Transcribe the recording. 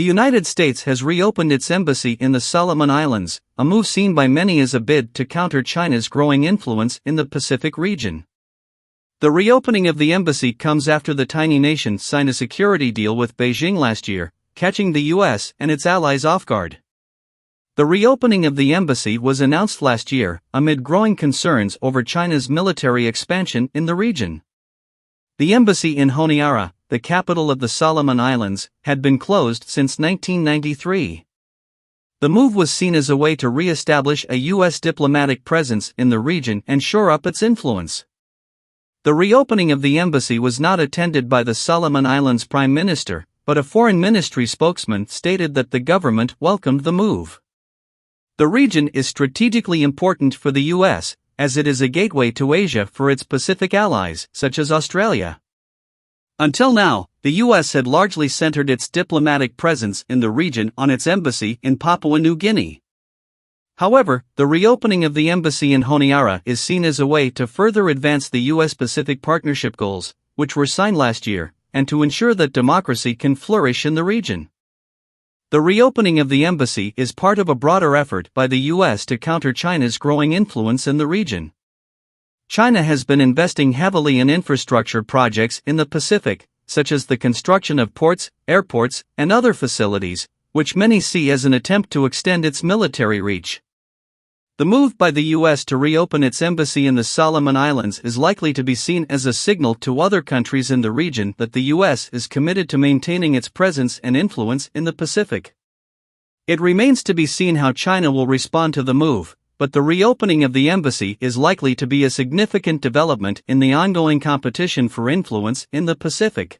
The United States has reopened its embassy in the Solomon Islands, a move seen by many as a bid to counter China's growing influence in the Pacific region. The reopening of the embassy comes after the tiny nation signed a security deal with Beijing last year, catching the US and its allies off guard. The reopening of the embassy was announced last year, amid growing concerns over China's military expansion in the region. The embassy in Honiara, the capital of the Solomon Islands, had been closed since 1993. The move was seen as a way to re-establish a U.S. diplomatic presence in the region and shore up its influence. The reopening of the embassy was not attended by the Solomon Islands Prime Minister, but a foreign ministry spokesman stated that the government welcomed the move. The region is strategically important for the U.S., as it is a gateway to Asia for its Pacific allies, such as Australia. Until now, the U.S. had largely centered its diplomatic presence in the region on its embassy in Papua New Guinea. However, the reopening of the embassy in Honiara is seen as a way to further advance the U.S.-Pacific Partnership goals, which were signed last year, and to ensure that democracy can flourish in the region. The reopening of the embassy is part of a broader effort by the U.S. to counter China's growing influence in the region. China has been investing heavily in infrastructure projects in the Pacific, such as the construction of ports, airports, and other facilities, which many see as an attempt to extend its military reach. The move by the U.S. to reopen its embassy in the Solomon Islands is likely to be seen as a signal to other countries in the region that the U.S. is committed to maintaining its presence and influence in the Pacific. It remains to be seen how China will respond to the move, but the reopening of the embassy is likely to be a significant development in the ongoing competition for influence in the Pacific.